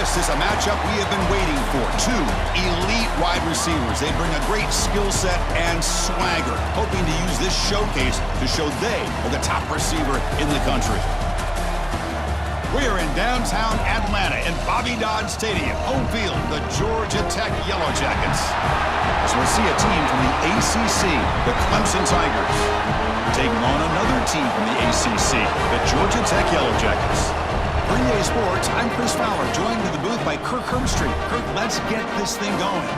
This is a matchup we have been waiting for. Two elite wide receivers. They bring a great skill set and swagger, hoping to use this showcase to show they are the top receiver in the country. We are in downtown Atlanta in Bobby Dodd Stadium, home field, the Georgia Tech Yellow Jackets. So we'll see a team from the ACC, the Clemson Tigers, taking on another team from the ACC, the Georgia Tech Yellow Jackets. For EA Sports, I'm Chris Fowler, joined in the booth by Kirk Herbstreit. Kirk, let's get this thing going.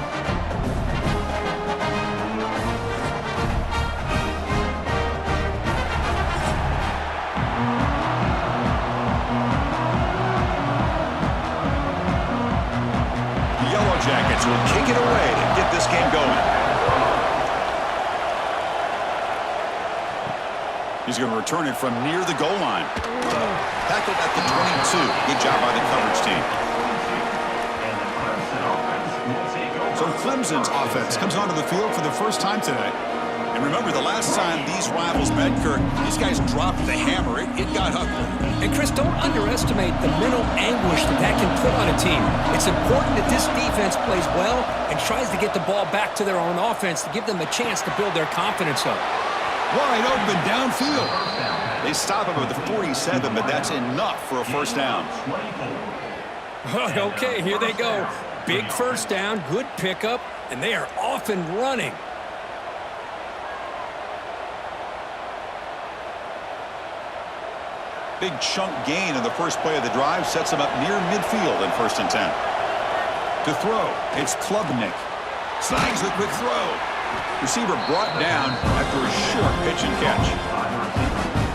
The Yellow Jackets will kick it away to get this game going. He's going to return it from near the goal line. Tackled at the 22. Good job by the coverage team. So Clemson's offense comes onto the field for the first time today. And remember, the last time these rivals met, Kirk, these guys dropped the hammer. It got ugly. And Chris, don't underestimate the mental anguish that can put on a team. It's important that this defense plays well and tries to get the ball back to their own offense to give them a chance to build their confidence up. Wide open downfield. They stop him at the 47, but that's enough for a first down. Okay, here they go. Big first down, good pickup, and they are off and running. Big chunk gain in the first play of the drive sets him up near midfield in 1st and 10. To throw, it's Klubnik. Snags the quick throw. Receiver brought down after a short pitch and catch.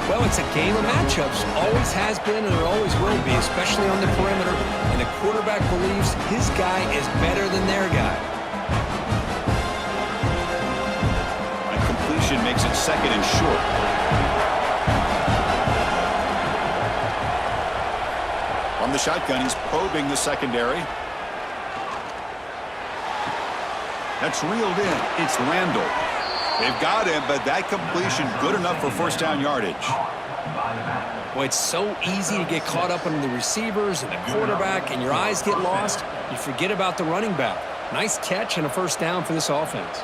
Well, it's a game of matchups. Always has been and it always will be, especially on the perimeter. And the quarterback believes his guy is better than their guy. A completion makes it 2nd and short. From the shotgun, he's probing the secondary. That's reeled in. It's Randall. They've got him, but that completion good enough for first down yardage. Well, it's so easy to get caught up on the receivers and the quarterback, and your eyes get lost. You forget about the running back. Nice catch and a first down for this offense.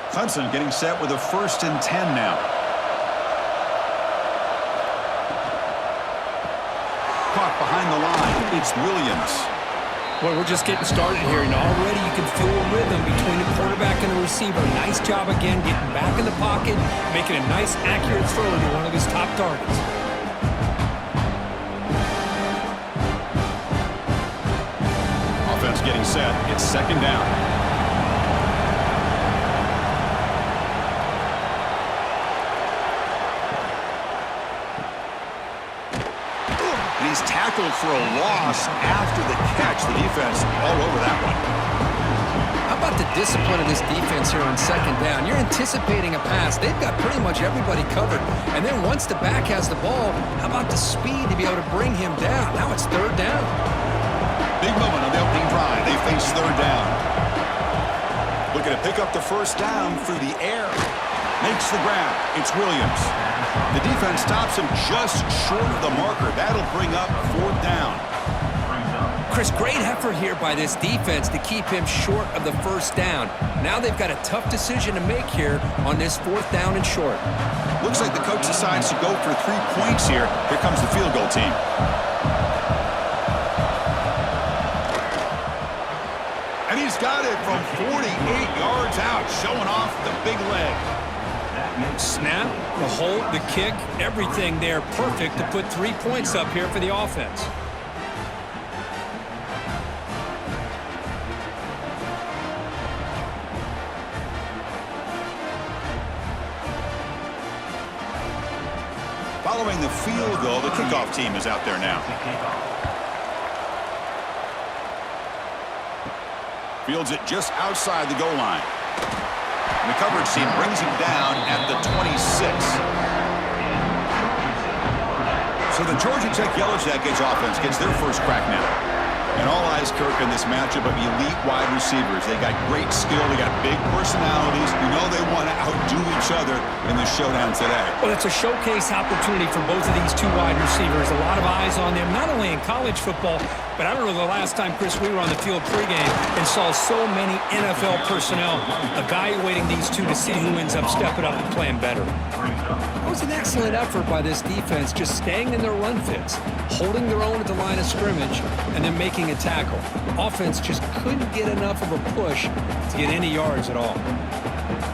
Clemson getting set with a 1st and 10 now. Caught behind the line. It's Williams. Well, we're just getting started here, and already you can feel a rhythm between the quarterback and the receiver. Nice job again getting back in the pocket, making a nice, accurate throw to one of his top targets. Offense getting set. It's 2nd down. He's tackled for a loss after the catch. The defense all over that one. How about the discipline of this defense here on 2nd down? You're anticipating a pass. They've got pretty much everybody covered. And then once the back has the ball, how about the speed to be able to bring him down? Now it's 3rd down. Big moment on the opening drive. They face 3rd down. Looking to pick up the first down through the air. Makes the grab. It's Williams. The defense stops him just short of the marker. That'll bring up 4th down. Chris, great effort here by this defense to keep him short of the first down. Now they've got a tough decision to make here on this 4th down and short. Looks like the coach decides to go for 3 points here. Here comes the field goal team. And he's got it from 48 yards out, showing off the big leg. Snap, the hold, the kick, everything there perfect to put 3 points up here for the offense. Following the field goal, the kickoff team is out there now. Fields it just outside the goal line. And the coverage team brings him down at the 26. So the Georgia Tech Yellow Jackets offense gets their first crack now. And all eyes, Kirk, in this matchup of elite wide receivers. They got great skill. They got big personalities. You know they want to outdo each other in the showdown today. Well, it's a showcase opportunity for both of these two wide receivers. A lot of eyes on them, not only in college football, but I remember the last time, Chris, we were on the field pregame and saw so many NFL personnel evaluating these two to see who ends up stepping up and playing better. It was an excellent effort by this defense, just staying in their run fits, holding their own at the line of scrimmage, and then making a tackle. Offense just couldn't get enough of a push to get any yards at all.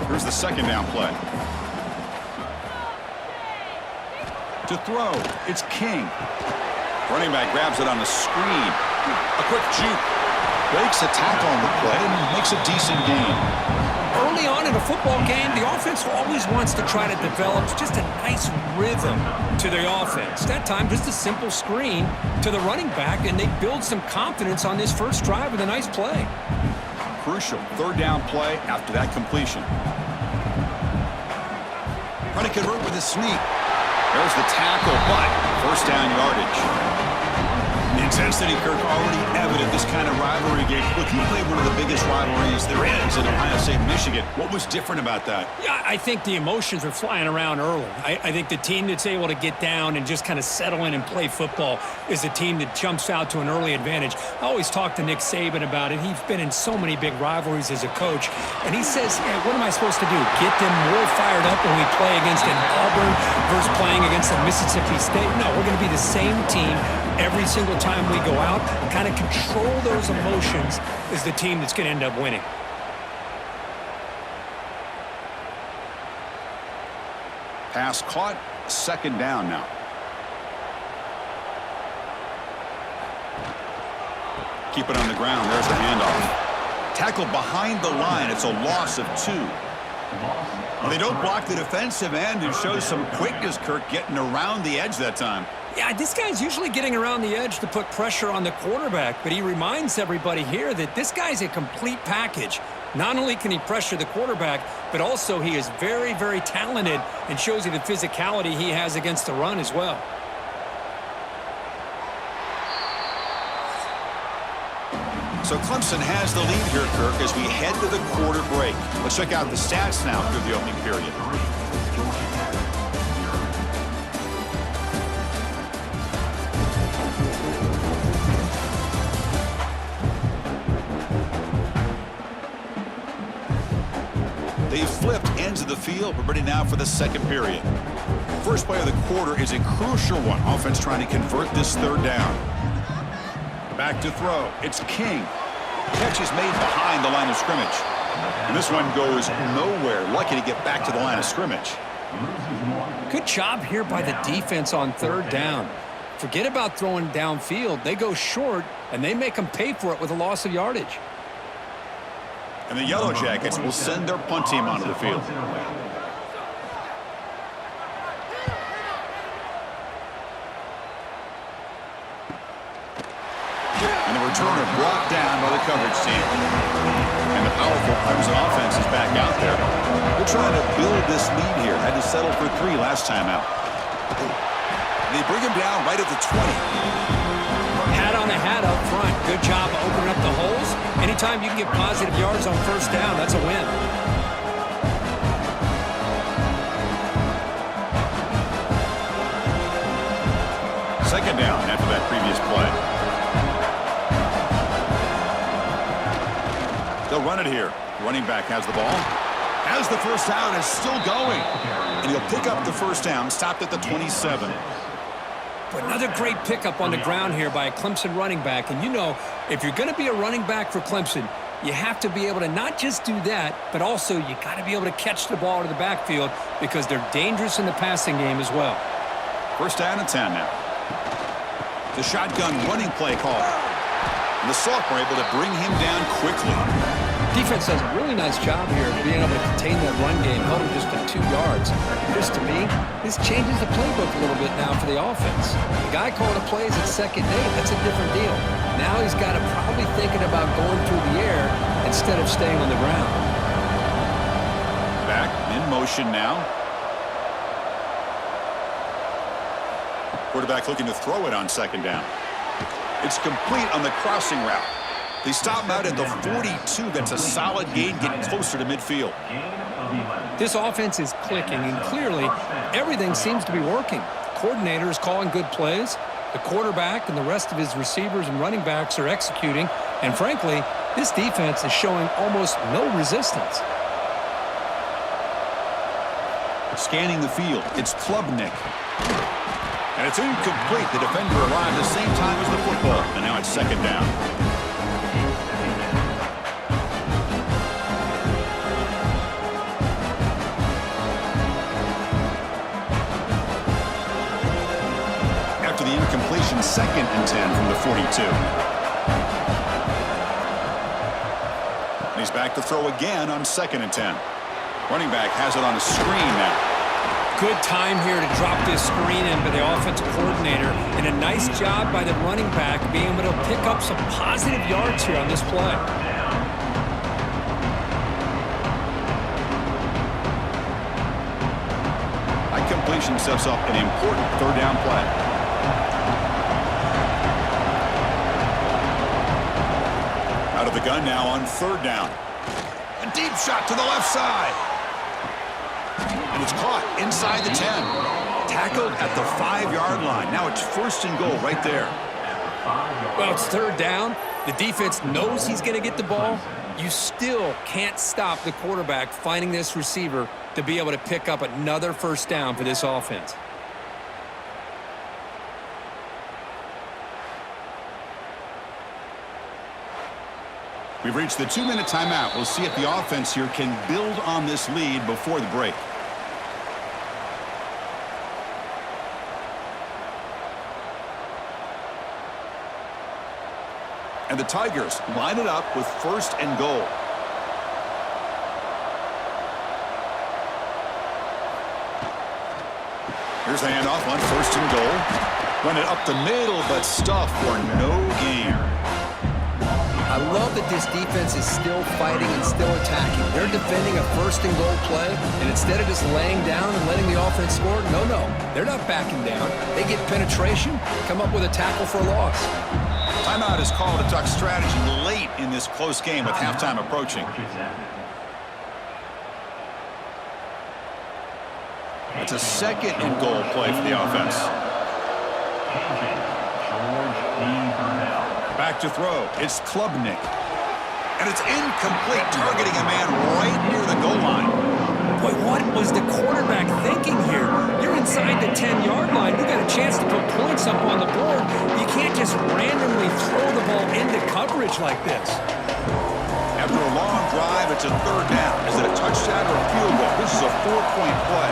Here's the second down play. To throw, it's King. Running back grabs it on the screen. A quick juke. Breaks a tackle on the play and makes a decent gain. Early on in a football game, the offense always wants to try to develop just a nice rhythm to their offense. That time, just a simple screen to the running back, and they build some confidence on this first drive with a nice play. Crucial third down play after that completion. Trying to convert with a sneak. There's the tackle, but first down yardage. The intensity, Kirk, already evident this kind of rivalry game. Look, you played one of the biggest rivalries there is in Ohio State, Michigan. What was different about that? Yeah, I think the emotions were flying around early. I think the team that's able to get down and just kind of settle in and play football is the team that jumps out to an early advantage. I always talk to Nick Saban about it. He's been in so many big rivalries as a coach, and he says, yeah, what am I supposed to do? Get them more fired up when we play against an Auburn versus playing against a Mississippi State? No, we're going to be the same team every single time we go out. Kind of control those emotions is the team that's going to end up winning. Pass caught, second down now. Keep it on the ground. There's the handoff. Tackle behind the line. It's a loss of 2. Well, they don't block the defensive end and show some quickness, Kirk, getting around the edge that time. Yeah, this guy's usually getting around the edge to put pressure on the quarterback, but he reminds everybody here that this guy's a complete package. Not only can he pressure the quarterback, but also he is very, very talented and shows you the physicality he has against the run as well. So Clemson has the lead here, Kirk, as we head to the quarter break. Let's check out the stats now through the opening period. They've flipped ends of the field. We're ready now for the second period. First play of the quarter is a crucial one. Offense trying to convert this third down. Back to throw. It's King. Catch is made behind the line of scrimmage. And this one goes nowhere. Lucky to get back to the line of scrimmage. Good job here by the defense on third down. Forget about throwing downfield. They go short, and they make them pay for it with a loss of yardage. And the Yellow Jackets will send their punt team onto the field. And the returner brought down by the coverage team. And the powerful Clemson offense is back out there. They're trying to build this lead here. Had to settle for 3 last time out. They bring him down right at the 20. Hat on a hat up front. Good job of opening up the holes. Anytime you can get positive yards on first down, that's a win. Second down after that previous play. They'll run it here. Running back has the ball. Has the first down, is still going. And he'll pick up the first down, stopped at the 27. But another great pickup on the ground here by a Clemson running back. And you know, if you're going to be a running back for Clemson, you have to be able to not just do that, but also you got to be able to catch the ball to the backfield because they're dangerous in the passing game as well. First down and 10 now. The shotgun running play call. And the sophomore able to bring him down quickly. Defense does a really nice job here of being able to contain that run game, held him just to 2 yards. Chris, to me, this changes the playbook a little bit now for the offense. The guy calling the plays at second and 8, that's a different deal. Now he's got to probably thinking about going through the air instead of staying on the ground. Back in motion now. Quarterback looking to throw it on second down. It's complete on the crossing route. They stop him out at the 42. That's a solid gain, getting closer to midfield. This offense is clicking, and clearly everything seems to be working. The coordinator is calling good plays. The quarterback and the rest of his receivers and running backs are executing. And frankly, this defense is showing almost no resistance. Scanning the field, it's Klubnik. And it's incomplete. The defender arrived the same time as the football, and now it's second down. After the incompletion, 2nd and 10 from the 42. And he's back to throw again on 2nd and 10. Running back has it on a screen now. Good time here to drop this screen in by the offensive coordinator, and a nice job by the running back being able to pick up some positive yards here on this play. That completion sets up an important 3rd down play. Out of the gun now on 3rd down. A deep shot to the left side. And it's caught inside the 10. Tackled at the 5-yard line. Now it's 1st and goal right there. Well, it's 3rd down. The defense knows he's going to get the ball. You still can't stop the quarterback finding this receiver to be able to pick up another 1st down for this offense. We've reached the 2-minute timeout. We'll see if the offense here can build on this lead before the break. And the Tigers line it up with 1st and goal. Here's the handoff on 1st and goal. Run it up the middle, but stuffed for no gain. I love that this defense is still fighting and still attacking. They're defending a 1st and goal play, and instead of just laying down and letting the offense score, no, they're not backing down. They get penetration, come up with a tackle for a loss. Timeout is called to duck strategy late in this close game with halftime approaching. It's a 2nd and goal play for the offense. Back to throw. It's Klubnik. And it's incomplete, targeting a man right near the goal line. Boy, what was the quarterback thinking here? You're inside the 10-yard line. You got a chance to put points up on the board. You can't just randomly throw the ball into coverage like this. After a long drive, it's a 3rd down. Is it a touchdown or a field goal? This is a 4-point play.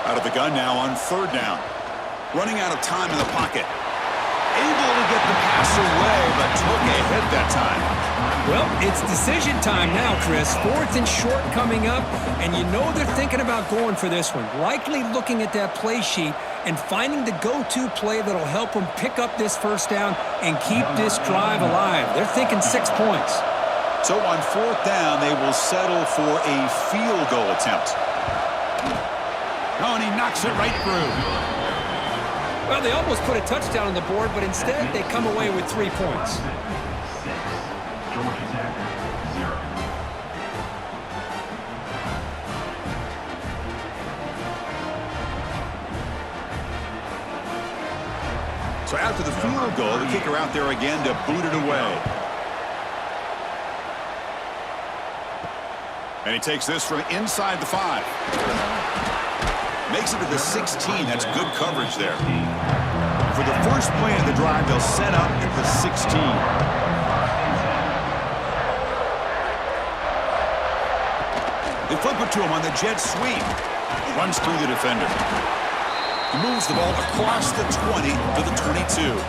Out of the gun now on 3rd down. Running out of time in the pocket. Able to get the pass away, but took a hit that time. Well, it's decision time now, Chris. 4th and short coming up, and you know they're thinking about going for this one. Likely looking at that play sheet and finding the go-to play that'll help them pick up this 1st down and keep this drive alive. They're thinking 6 points. So on 4th down, they will settle for a field goal attempt. Oh, and he knocks it right through. Well, they almost put a touchdown on the board, but instead they come away with 3 points. So after the field goal, the kicker out there again to boot it away. And he takes this from inside the 5. Makes it to the 16. That's good coverage there. For the first play of the drive, they'll set up at the 16. They flip it to him on the jet sweep. Runs through the defender. He moves the ball across the 20 to the 22.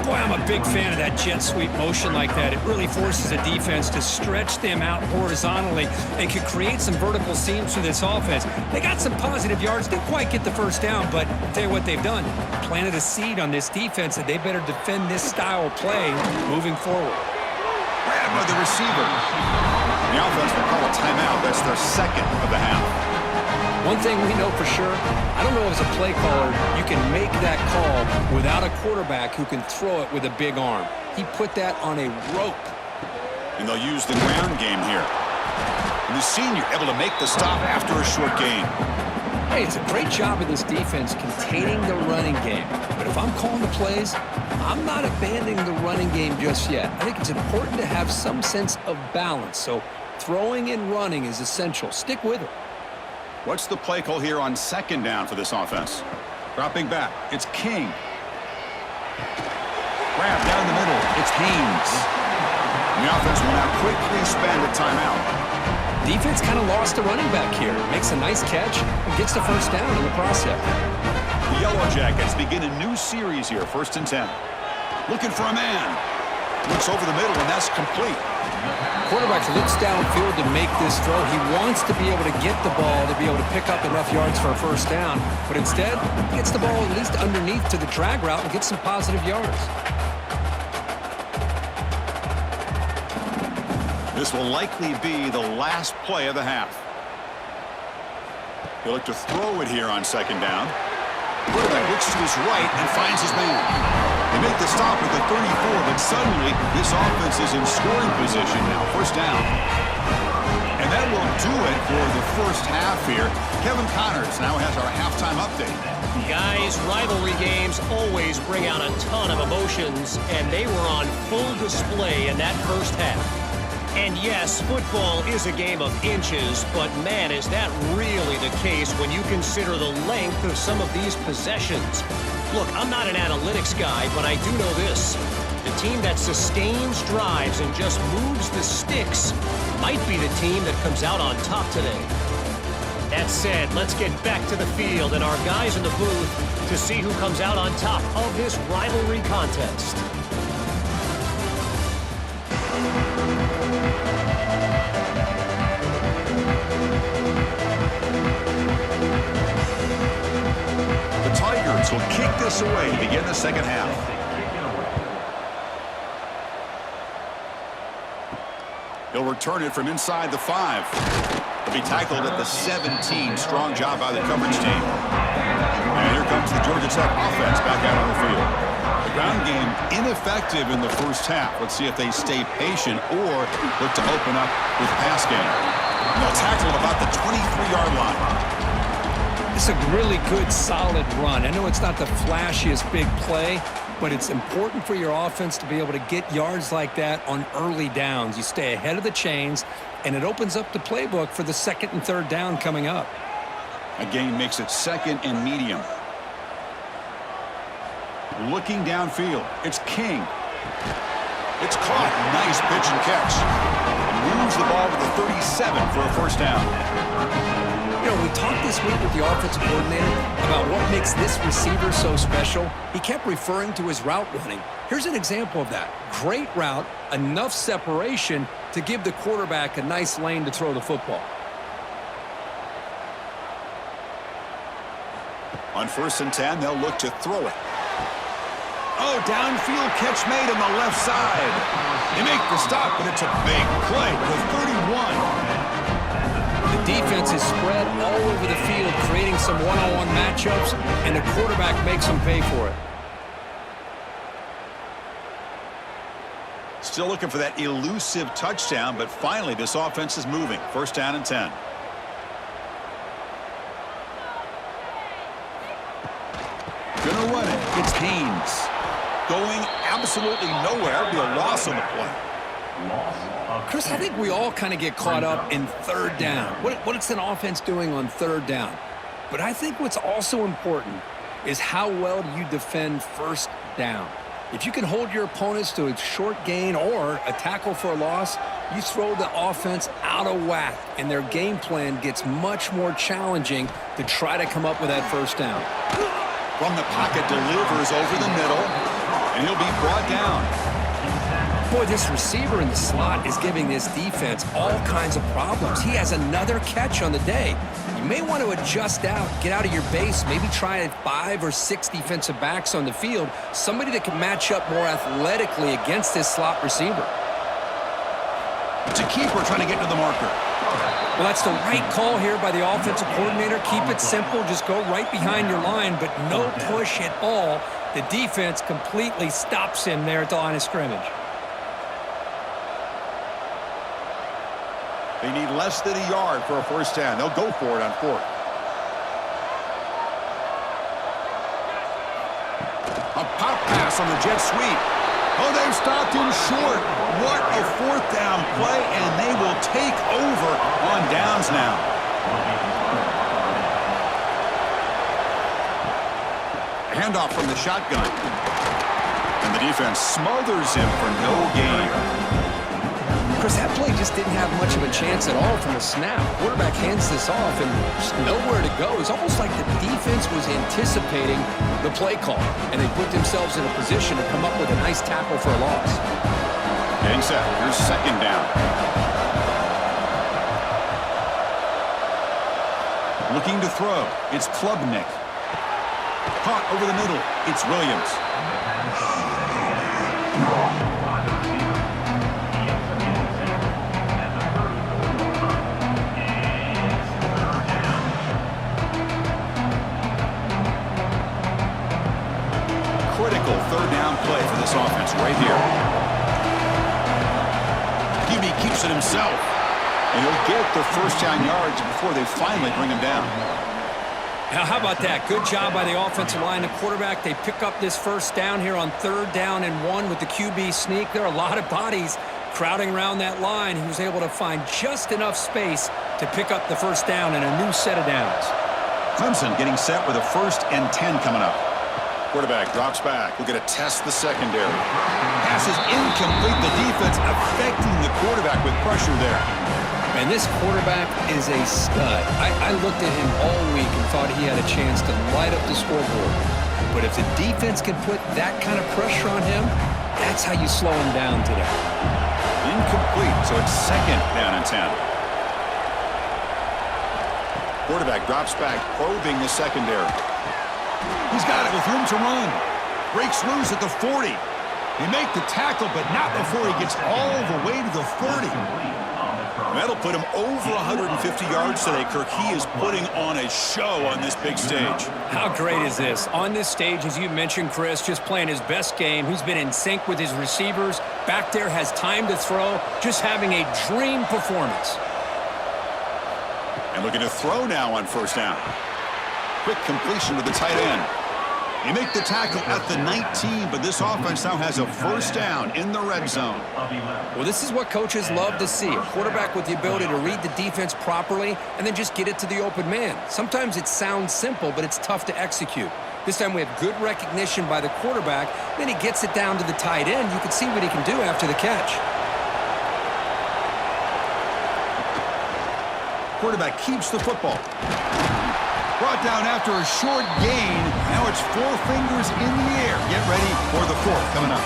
Boy, I'm a big fan of that jet sweep motion like that. It really forces a defense to stretch them out horizontally and can create some vertical seams for this offense. They got some positive yards. Didn't quite get the 1st down, but I'll tell you what they've done. Planted a seed on this defense that they better defend this style of play moving forward. Grabbed by the receiver. The offense will call a timeout. That's their 2nd of the half. One thing we know for sure, I don't know as a play caller you can make that call without a quarterback who can throw it with a big arm. He put that on a rope. And they'll use the ground game here. And the senior able to make the stop after a short gain. Hey, it's a great job of this defense containing the running game. But if I'm calling the plays, I'm not abandoning the running game just yet. I think it's important to have some sense of balance. So throwing and running is essential. Stick with it. What's the play call here on second down for this offense? Dropping back, it's King. Grab down the middle, it's Haynes. And the offense will now quickly spend a timeout. Defense kind of lost a running back here. Makes a nice catch and gets the first down in the process. The Yellow Jackets begin a new series here, 1st and 10. Looking for a man. Looks over the middle, and that's complete. Quarterback looks downfield to make this throw. He wants to be able to get the ball to be able to pick up enough yards for a first down. But instead, he gets the ball at least underneath to the drag route and gets some positive yards. This will likely be the last play of the half. He'll look to throw it here on second down. Quarterback looks to his right and finds his man. They make the stop at the 34, but suddenly this offense is in scoring position now. First down. And that will do it for the first half here. Kevin Connors now has our halftime update. Guys, rivalry games always bring out a ton of emotions, and they were on full display in that first half. And yes, football is a game of inches, but man, is that really the case when you consider the length of some of these possessions. Look, I'm not an analytics guy, but I do know this. The team that sustains drives and just moves the sticks might be the team that comes out on top today. That said, let's get back to the field and our guys in the booth to see who comes out on top of this rivalry contest. Will kick this away to begin the second half. He'll return it from inside the 5. He'll be tackled at the 17. Strong job by the coverage team. And here comes the Georgia Tech offense back out on the field. The ground game ineffective in the first half. Let's see if they stay patient or look to open up with pass game. They'll tackle about the 23-yard line. It's a really good, solid run. I know it's not the flashiest big play, but it's important for your offense to be able to get yards like that on early downs. You stay ahead of the chains, and it opens up the playbook for the second and third down coming up. A gain makes it second and medium. Looking downfield, it's King. It's caught. Nice pitch and catch. And moves the ball to the 37 for a first down. You know, we talked this week with the offensive coordinator about what makes this receiver so special. He kept referring to his route running. Here's an example of that. Great route, enough separation to give the quarterback a nice lane to throw the football. On 1st and 10, they'll look to throw it. Oh, downfield catch made on the left side. They make the stop, but it's a big play to 31. The defense is spread all over the field, creating some one-on-one matchups, and the quarterback makes them pay for it. Still looking for that elusive touchdown, but finally this offense is moving. 1st down and 10. Gonna run it. It's Haynes. Going absolutely nowhere. It'll be a loss on the play. Chris, I think we all kind of get caught up in third down. What is an offense doing on third down? But I think what's also important is how well do you defend first down. If you can hold your opponents to a short gain or a tackle for a loss, you throw the offense out of whack, and their game plan gets much more challenging to try to come up with that first down. From the pocket, delivers over the middle, and he'll be brought down. Boy, this receiver in the slot is giving this defense all kinds of problems. He has another catch on the day. You may want to adjust out, get out of your base, maybe try 5 or 6 defensive backs on the field, somebody that can match up more athletically against this slot receiver. It's a keeper trying to get to the marker. Well, that's the right call here by the offensive coordinator. Keep it simple. Just go right behind your line, but no push at all. The defense completely stops him there at the line of scrimmage. They need less than a yard for a first down. They'll go for it on fourth. A pop pass on the jet sweep. Oh, they've stopped him short. What a fourth down play, and they will take over on downs now. Handoff from the shotgun. And the defense smothers him for no gain. Chris, that play just didn't have much of a chance at all from the snap. Quarterback hands this off and just nowhere to go. It's almost like the defense was anticipating the play call, and they put themselves in a position to come up with a nice tackle for a loss. Getting set. Here's second down. Looking to throw. It's Klubnik. Caught over the middle. It's Williams. Critical third down play for this offense right here. QB keeps it himself. And he'll get the first down yards before they finally bring him down. Now, how about that? Good job by the offensive line. The quarterback, they pick up this first down here on 3rd down and 1 with the QB sneak. There are a lot of bodies crowding around that line. He was able to find just enough space to pick up the first down in a new set of downs. Clemson getting set with a 1st and 10 coming up. Quarterback drops back. We're going to test the secondary. Pass is incomplete. The defense affecting the quarterback with pressure there. And this quarterback is a stud. I looked at him all week and thought he had a chance to light up the scoreboard. But if the defense can put that kind of pressure on him, that's how you slow him down today. Incomplete, so it's 2nd down and 10. Quarterback drops back, probing the secondary. He's got it with room to run. Breaks loose at the 40. They make the tackle, but not before he gets all the way to the 30. That'll put him over 150 yards today, Kirk. He is putting on a show on this big stage. How great is this? On this stage, as you mentioned, Chris, just playing his best game. He's been in sync with his receivers. Back there, has time to throw. Just having a dream performance. And looking to throw now on 1st down. Quick completion to the tight end. They make the tackle at the 19, but this offense now has a 1st down in the red zone. Well, this is what coaches love to see. A quarterback with the ability to read the defense properly and then just get it to the open man. Sometimes it sounds simple, but it's tough to execute. This time we have good recognition by the quarterback. Then he gets it down to the tight end. You can see what he can do after the catch. Quarterback keeps the football. Brought down after a short gain. Now it's 4 fingers in the air. Get ready for the 4th coming up.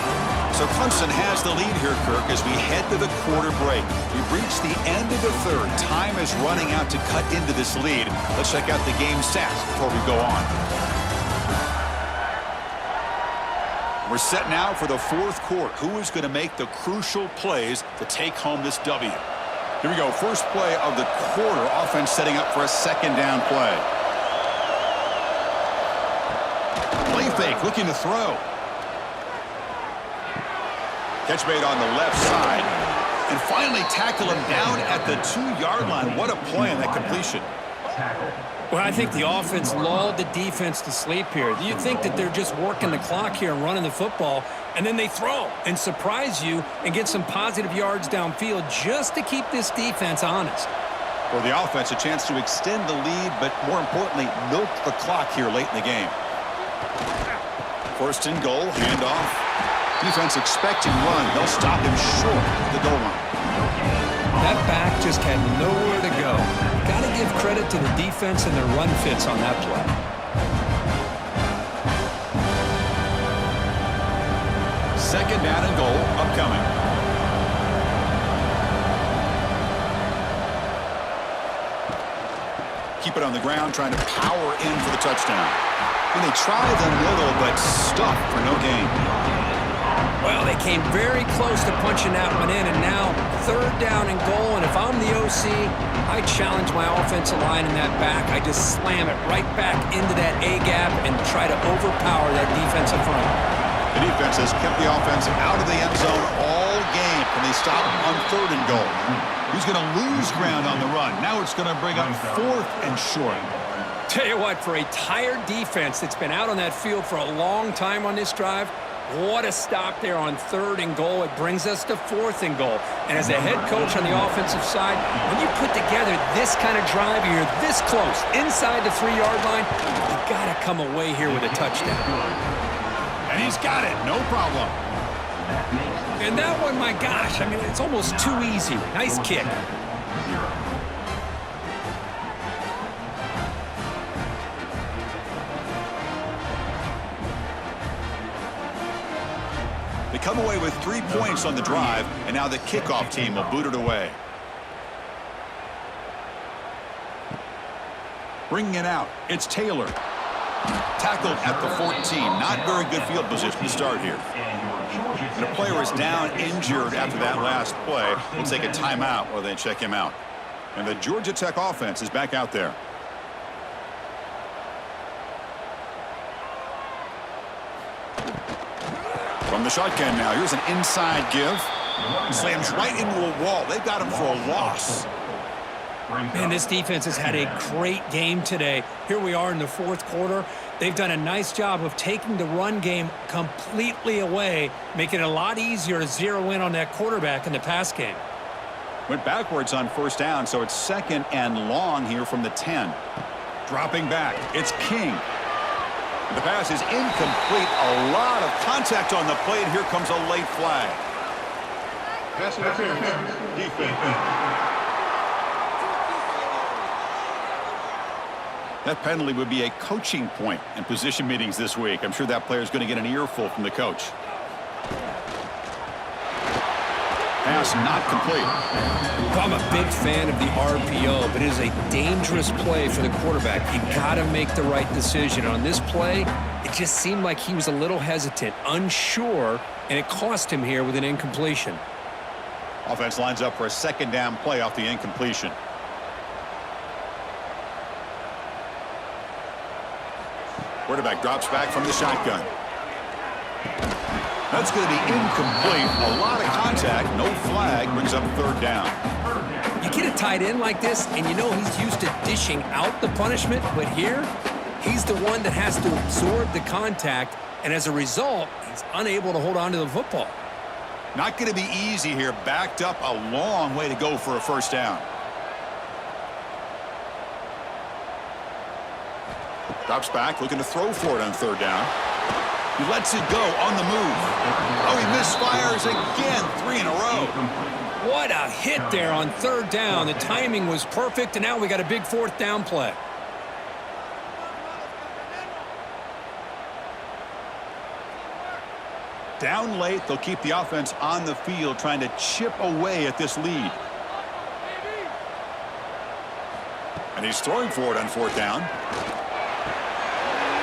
So Clemson has the lead here, Kirk, as we head to the quarter break. We've reached the end of the 3rd. Time is running out to cut into this lead. Let's check out the game stats before we go on. We're set now for the 4th quarter. Who is going to make the crucial plays to take home this W? Here we go. First play of the quarter. Offense setting up for a 2nd down play. Play fake, looking to throw. Catch made on the left side. And finally tackle him down at the 2-yard line. What a play on that completion. Well, I think the offense lulled the defense to sleep here. You'd think that they're just working the clock here and running the football, and then they throw and surprise you and get some positive yards downfield just to keep this defense honest. For the offense, a chance to extend the lead, but more importantly, milk the clock here late in the game. 1st and goal, handoff. Defense expecting run. They'll stop him short of the goal line. That back just had nowhere to go. Got to give credit to the defense and their run fits on that play. Second down and goal upcoming. Keep it on the ground, trying to power in for the touchdown. And they try the middle, but stuffed for no gain. Well, they came very close to punching that one in, and now 3rd down and goal. And if I'm the OC, I challenge my offensive line in that back. I just slam it right back into that A-gap and try to overpower that defensive front. The defense has kept the offense out of the end zone all game, and they stop on 3rd and goal. He's going to lose ground on the run. Now it's going to bring up 4th and short. Tell you what, for a tired defense that's been out on that field for a long time on this drive, what a stop there on 3rd and goal. It brings us to 4th and goal. And as a head coach on the offensive side, when you put together this kind of drive, you're this close, inside the 3-yard line, you got to come away here with a touchdown. And he's got it, no problem. And that one, my gosh, I mean, it's almost too easy. Nice kick. They come away with 3 points on the drive, and now the kickoff team will boot it away. Bringing it out, it's Taylor. Tackled at the 14. Not very good field position to start here. And a player is down injured after that last play. We'll take a timeout while they check him out. And the Georgia Tech offense is back out there. From the shotgun now, here's an inside give. Slams right into a wall. They've got him for a loss. Man, this defense has had a great game today. Here we are in the 4th quarter. They've done a nice job of taking the run game completely away, making it a lot easier to zero in on that quarterback in the pass game. Went backwards on 1st down, so it's 2nd and long here from the 10. Dropping back, it's King. The pass is incomplete. A lot of contact on the play, and here comes a late flag. Pass interference. Defense. That penalty would be a coaching point in position meetings this week. I'm sure that player is going to get an earful from the coach. Pass not complete. I'm a big fan of the RPO, but it is a dangerous play for the quarterback. You got to make the right decision. On this play, it just seemed like he was a little hesitant, unsure, and it cost him here with an incompletion. Offense lines up for a 2nd down play off the incompletion. Quarterback drops back from the shotgun. That's going to be incomplete. A lot of contact. No flag. Brings up 3rd down. You get a tight end like this, and you know he's used to dishing out the punishment, but here, he's the one that has to absorb the contact, and as a result, he's unable to hold on to the football. Not going to be easy here. Backed up a long way to go for a 1st down. Drops back, looking to throw for it on 3rd down. He lets it go on the move. Oh, he misfires again, 3 in a row. What a hit there on 3rd down. The timing was perfect, and now we got a big 4th down play. Down late, they'll keep the offense on the field, trying to chip away at this lead. And he's throwing for it on 4th down.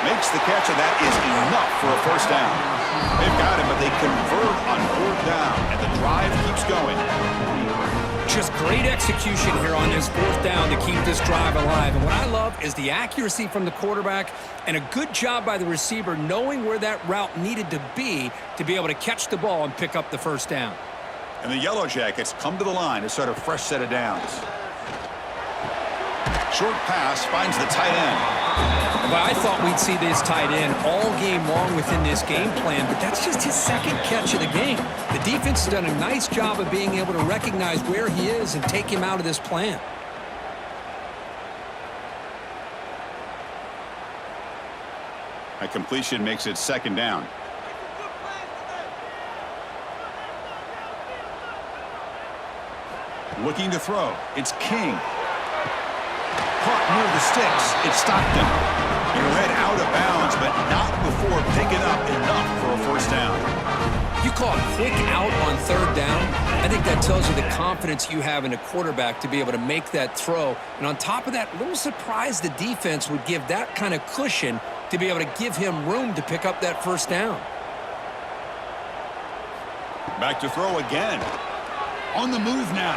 Makes the catch, and that is enough for a 1st down. They've got him, but they convert on 4th down, and the drive keeps going. Just great execution here on this 4th down to keep this drive alive. And what I love is the accuracy from the quarterback and a good job by the receiver knowing where that route needed to be able to catch the ball and pick up the 1st down. And the Yellow Jackets come to the line to start a fresh set of downs. Short pass finds the tight end. But I thought we'd see this tight end all game long within this game plan, but that's just his 2nd catch of the game. The defense has done a nice job of being able to recognize where he is and take him out of this plan. A completion makes it 2nd down. Looking to throw. It's King. Caught near the sticks. It's Stockton. He read out of bounds, but not before picking up enough for a 1st down. You call a quick out on 3rd down. I think that tells you the confidence you have in a quarterback to be able to make that throw. And on top of that, a little surprised the defense would give that kind of cushion to be able to give him room to pick up that 1st down. Back to throw again. On the move now.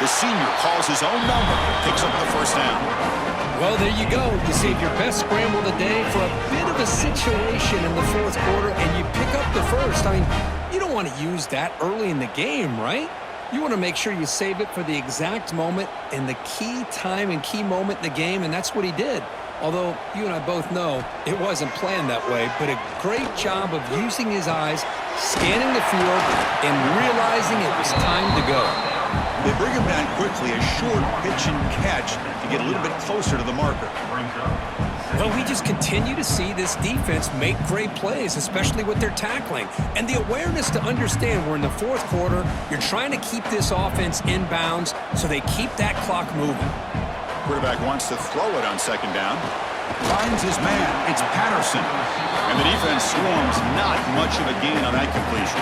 The senior calls his own number, picks up the first down. Well, there you go. You save your best scramble of the day for a bit of a situation in the fourth quarter, and you pick up the first. I mean, you don't want to use that early in the game, right? You want to make sure you save it for the exact moment and the key time and key moment in the game, and that's what he did. Although you and I both know it wasn't planned that way, but a great job of using his eyes, scanning the field, and realizing it was time to go. They bring him down quickly, a short pitch and catch to get a little bit closer to the marker. Well, we just continue to see this defense make great plays, especially with their tackling. And the awareness to understand we're in the fourth quarter, you're trying to keep this offense in bounds so they keep that clock moving. Quarterback wants to throw it on second down. Finds his man. It's Patterson. And the defense swarms. Not much of a gain on that completion.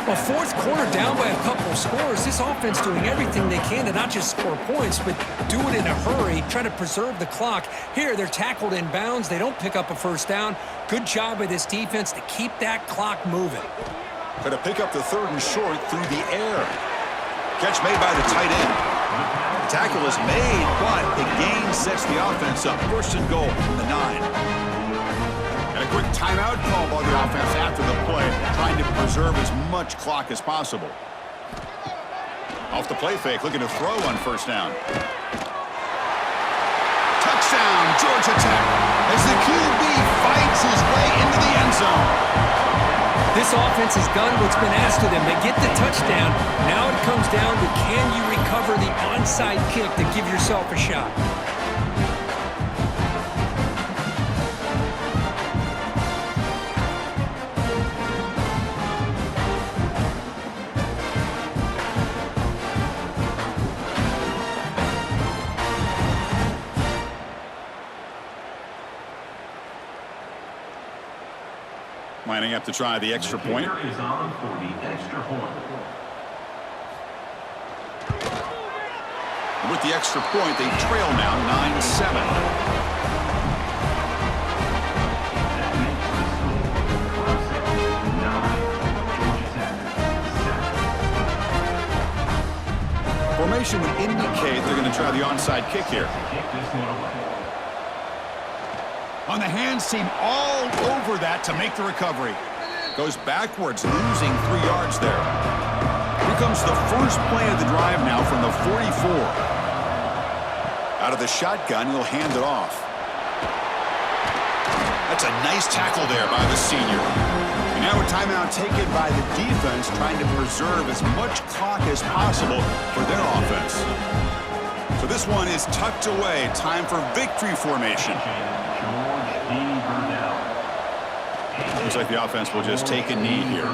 Well, fourth quarter down by a couple of scores. This offense doing everything they can to not just score points, but do it in a hurry, try to preserve the clock. Here, they're tackled in bounds. They don't pick up a first down. Good job by this defense to keep that clock moving. Going to pick up the third and short through the air. Catch made by the tight end. The tackle is made, but the gain sets the offense up. First and goal from the 9. And a quick timeout call by the offense after the play, trying to preserve as much clock as possible. Off the play fake, looking to throw on first down. Touchdown, Georgia Tech, as the QB fights his way into the end zone. This offense has done what's been asked of them. They get the touchdown. Now it comes down to can you recover the onside kick to give yourself a shot. Lining up to try the extra point. Is on for the extra point. With the extra point, they trail now 9-7. Formation would indicate they're going to try the onside kick here. On the hands team all over that to make the recovery. Goes backwards, losing 3 yards there. Here comes the first play of the drive now from the 44. Out of the shotgun, he'll hand it off. That's a nice tackle there by the senior. And now a timeout taken by the defense, trying to preserve as much clock as possible for their offense. So this one is tucked away. Time for victory formation. Looks like the offense will just take a knee here.